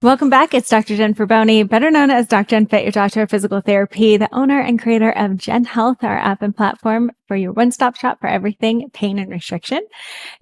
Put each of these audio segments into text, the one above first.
Welcome back. It's Dr. Jen Boni, better known as DocJenFit, your doctor of physical therapy, the owner and creator of Gen Health, our app and platform for your one-stop shop for everything pain and restriction.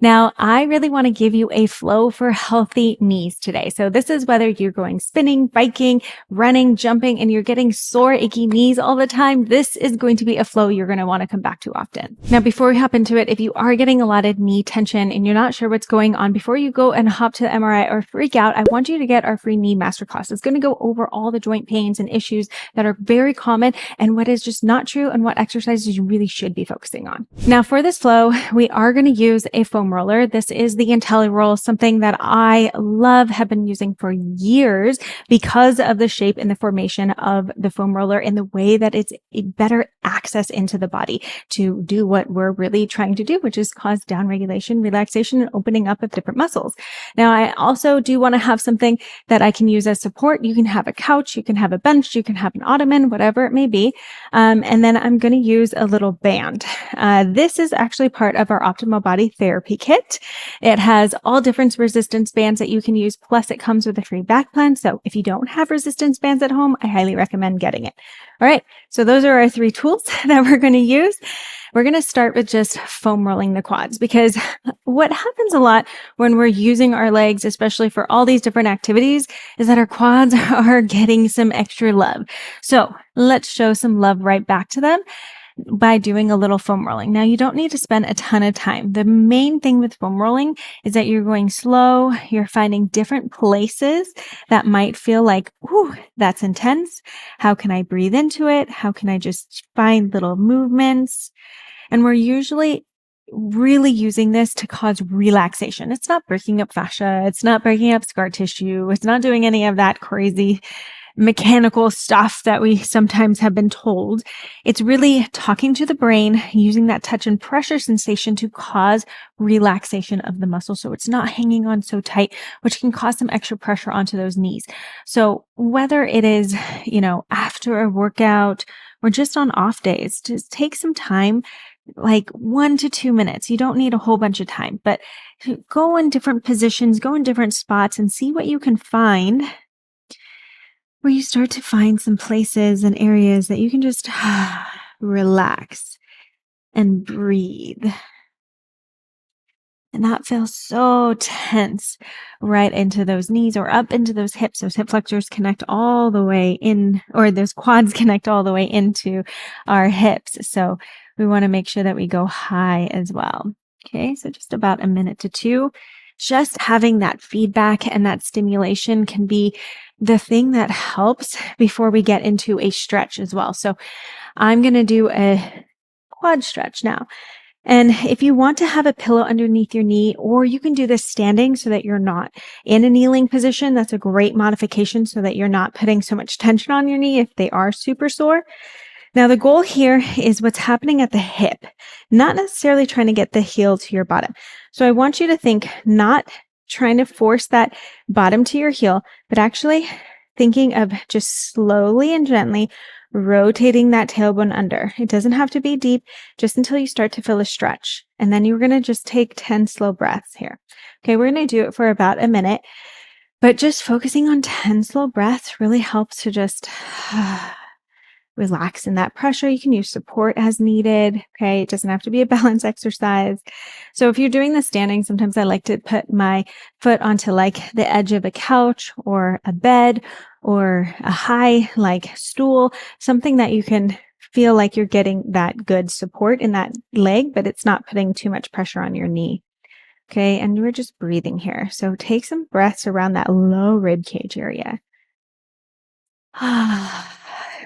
Now, I really want to give you a flow for healthy knees today. So this is whether you're going spinning, biking, running, jumping, and you're getting sore, achy knees all the time. This is going to be a flow you're going to want to come back to often. Now, before we hop into it, if you are getting a lot of knee tension and you're not sure what's going on, before you go and hop to the MRI or freak out, I want you to get our free knee masterclass. It's going to go over all the joint pains and issues that are very common and what is just not true and what exercises you really should be focusing on. Now, for this flow, we are going to use a foam roller. This is the IntelliRoll, something that I love, have been using for years because of the shape and the formation of the foam roller and the way that it's a better access into the body to do what we're really trying to do, which is cause downregulation, relaxation, and opening up of different muscles. Now, I also do want to have something that I can use as support. You can have a couch, you can have a bench, you can have an ottoman, whatever it may be. And then I'm going to use a little band. This is actually part of our Optimal Body Therapy Kit. It has all different resistance bands that you can use. Plus it comes with a free back plan. So if you don't have resistance bands at home, I highly recommend getting it. All right. So those are our three tools that we're going to use. We're going to start with just foam rolling the quads, because what happens a lot when we're using our legs, especially for all these different activities, is that our quads are getting some extra love. So let's show some love right back to them by doing a little foam rolling. Now, you don't need to spend a ton of time. The main thing with foam rolling is that you're going slow. You're finding different places that might feel like, ooh, that's intense. How can I breathe into it? How can I just find little movements? And we're usually really using this to cause relaxation. It's not breaking up fascia. It's not breaking up scar tissue. It's not doing any of that crazy mechanical stuff that we sometimes have been told. It's really talking to the brain, using that touch and pressure sensation to cause relaxation of the muscle. So it's not hanging on so tight, which can cause some extra pressure onto those knees. So whether it is, after a workout or just on off days, just take some time, like 1 to 2 minutes. You don't need a whole bunch of time, but go in different positions, go in different spots and see what you can find, where you start to find some places and areas that you can just relax and breathe. And that feels so tense right into those knees or up into those hips. Those hip flexors connect all the way in, or those quads connect all the way into our hips. So we want to make sure that we go high as well. Okay, so just about 1 to 2 minutes. Just having that feedback and that stimulation can be the thing that helps before we get into a stretch as well. So I'm going to do a quad stretch now. And if you want to have a pillow underneath your knee, or you can do this standing so that you're not in a kneeling position, that's a great modification so that you're not putting so much tension on your knee if they are super sore. Now, the goal here is what's happening at the hip, not necessarily trying to get the heel to your bottom. So I want you to think not trying to force that bottom to your heel, but actually thinking of just slowly and gently rotating that tailbone under. It doesn't have to be deep, just until you start to feel a stretch. And then you're going to just take 10 slow breaths here. Okay, we're going to do it for about 1 minute, but just focusing on 10 slow breaths really helps to just relax in that pressure. You can use support as needed. Okay. It doesn't have to be a balance exercise. So if you're doing the standing, sometimes I like to put my foot onto like the edge of a couch or a bed or a high like stool, something that you can feel like you're getting that good support in that leg, but it's not putting too much pressure on your knee. Okay. And we're just breathing here. So take some breaths around that low rib cage area.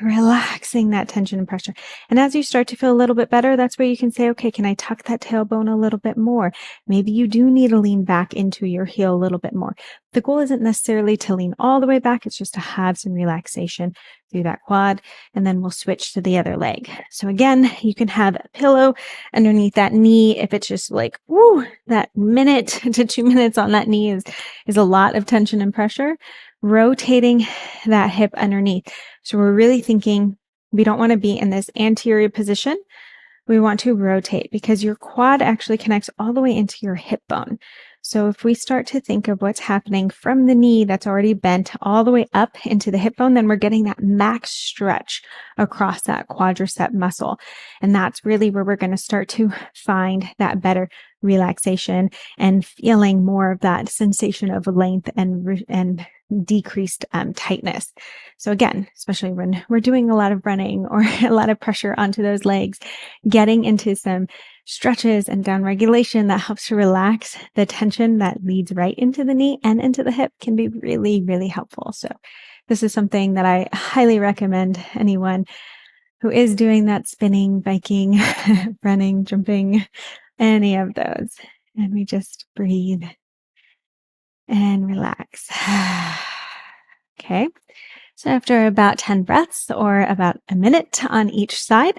Relaxing that tension and pressure. And as you start to feel a little bit better, that's where you can say, okay, can I tuck that tailbone a little bit more? Maybe you do need to lean back into your heel a little bit more. The goal isn't necessarily to lean all the way back. It's just to have some relaxation through that quad. And then we'll switch to the other leg. So again, you can have a pillow underneath that knee. If it's just like, woo, that 1 to 2 minutes on that knee is a lot of tension and pressure. Rotating that hip underneath. So we're really thinking we don't want to be in this anterior position. We want to rotate because your quad actually connects all the way into your hip bone. So if we start to think of what's happening from the knee that's already bent all the way up into the hip bone, then we're getting that max stretch across that quadricep muscle. And that's really where we're going to start to find that better relaxation and feeling more of that sensation of length and decreased tightness. So again, especially when we're doing a lot of running or a lot of pressure onto those legs, getting into some stretches and down regulation that helps to relax the tension that leads right into the knee and into the hip can be really, really helpful. So this is something that I highly recommend anyone who is doing that spinning, biking, running, jumping, any of those. And we just breathe and relax. Okay. So after about 10 breaths or about a minute on each side,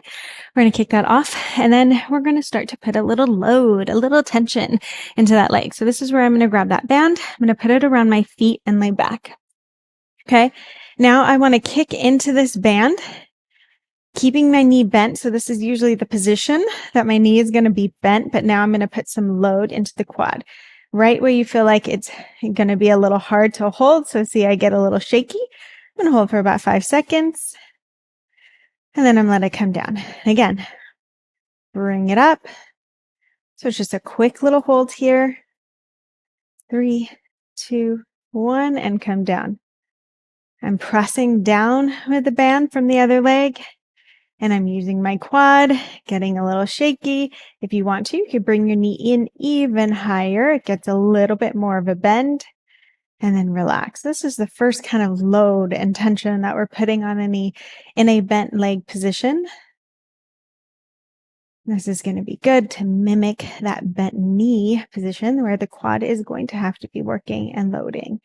we're going to kick that off. And then we're going to start to put a little load, a little tension into that leg. So this is where I'm going to grab that band. I'm going to put it around my feet and lay back. Okay. Now I want to kick into this band, keeping my knee bent. So this is usually the position that my knee is going to be bent, but now I'm going to put some load into the quad, right where you feel like it's going to be a little hard to hold. So see, I get a little shaky. I'm going to hold for about 5 seconds, and then I'm going to let it come down. Again, bring it up. So it's just a quick little hold here. 3, 2, 1, and come down. I'm pressing down with the band from the other leg. And I'm using my quad, getting a little shaky. If you want to, you could bring your knee in even higher. It gets a little bit more of a bend. And then relax. This is the first kind of load and tension that we're putting on a knee in a bent leg position. This is going to be good to mimic that bent knee position where the quad is going to have to be working and loading.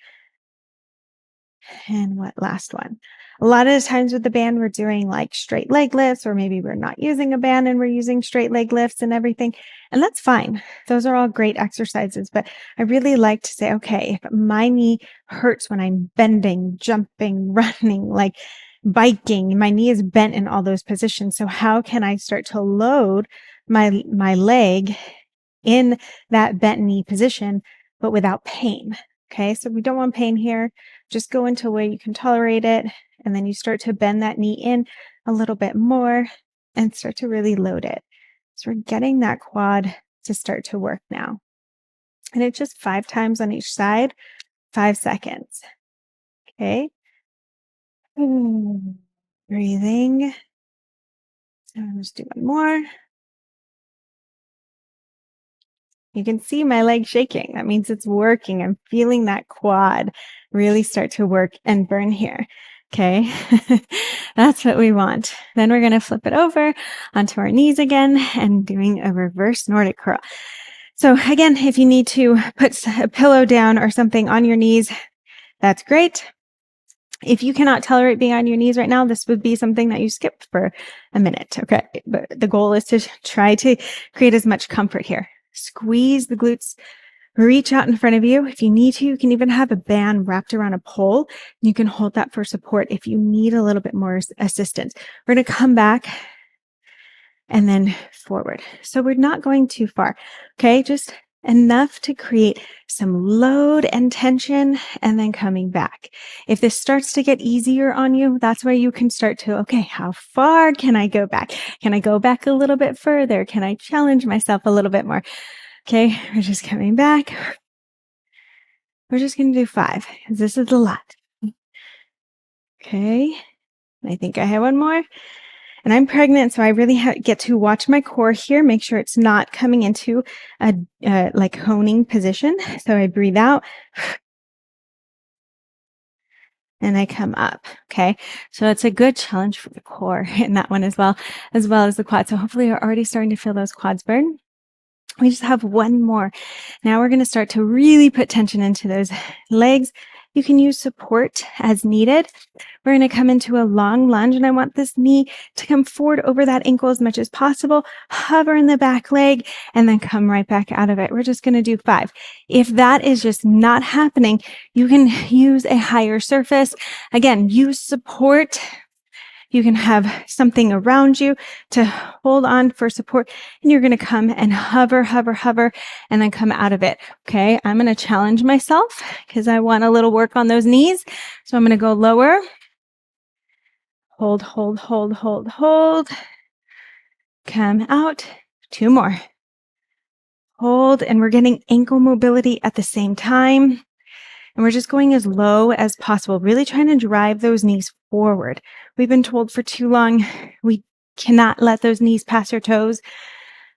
And what last one? A lot of the times with the band, we're doing like straight leg lifts, or maybe we're not using a band and we're using straight leg lifts and everything. And that's fine. Those are all great exercises. But I really like to say, okay, if my knee hurts when I'm bending, jumping, running, like biking, my knee is bent in all those positions. So how can I start to load my leg in that bent knee position, but without pain? Okay, so we don't want pain here. Just go into where you can tolerate it. And then you start to bend that knee in a little bit more and start to really load it. So we're getting that quad to start to work now. And it's just 5 times on each side, 5 seconds. Okay. Breathing. And let's do one more. You can see my leg shaking. That means it's working. I'm feeling that quad really start to work and burn here. Okay, that's what we want. Then we're going to flip it over onto our knees again and doing a reverse Nordic curl. So again, if you need to put a pillow down or something on your knees, that's great. If you cannot tolerate being on your knees right now, this would be something that you skip for a minute. Okay, but the goal is to try to create as much comfort here. Squeeze the glutes. Reach out in front of you. If you need to, you can even have a band wrapped around a pole. You can hold that for support if you need a little bit more assistance. We're going to come back and then forward. So we're not going too far. Okay, just enough to create some load and tension and then coming back. If this starts to get easier on you, that's where you can start to, okay, how far can I go back? Can I go back a little bit further? Can I challenge myself a little bit more? Okay, we're just coming back. We're just going to do 5 because this is a lot. Okay, I think I have one more. And I'm pregnant, so I really get to watch my core here, make sure it's not coming into a like honing position. So I breathe out and I come up. Okay, so it's a good challenge for the core in that one as well as the quad. So hopefully you're already starting to feel those quads burn. We just have one more. Now we're going to start to really put tension into those legs. You can use support as needed. We're going to come into a long lunge, and I want this knee to come forward over that ankle as much as possible, hover in the back leg, and then come right back out of it. We're just going to do 5. If that is just not happening, you can use a higher surface. Again, use support. You can have something around you to hold on for support, and you're going to come and hover, and then come out of it. Okay, I'm going to challenge myself because I want a little work on those knees. So I'm going to go lower. Hold. Come out. 2 more. Hold, and we're getting ankle mobility at the same time. And we're just going as low as possible, really trying to drive those knees forward. We've been told for too long, we cannot let those knees pass our toes,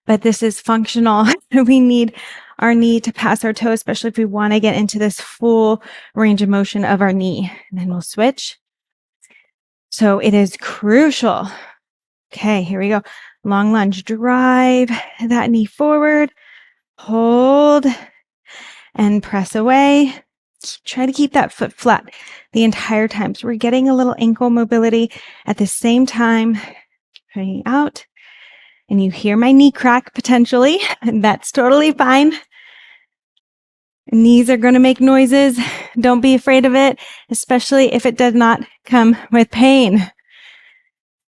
but this is functional. We need our knee to pass our toe, especially if we want to get into this full range of motion of our knee. And then we'll switch. So it is crucial. Okay, here we go. Long lunge, drive that knee forward, hold, and press away. Try to keep that foot flat the entire time. So we're getting a little ankle mobility at the same time. Praying out. And you hear my knee crack potentially, and that's totally fine. Knees are going to make noises. Don't be afraid of it, especially if it does not come with pain.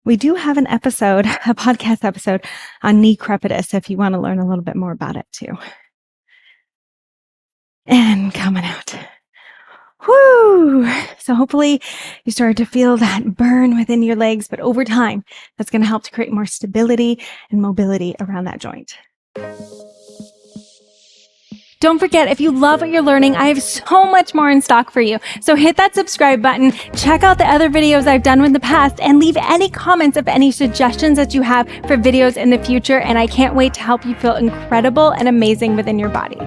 We do have a podcast episode on knee crepitus if you want to learn a little bit more about it too. And coming out. Whoo! So hopefully you start to feel that burn within your legs, but over time, that's going to help to create more stability and mobility around that joint. Don't forget, if you love what you're learning, I have so much more in stock for you. So hit that subscribe button, check out the other videos I've done in the past, and leave any comments of any suggestions that you have for videos in the future. And I can't wait to help you feel incredible and amazing within your body.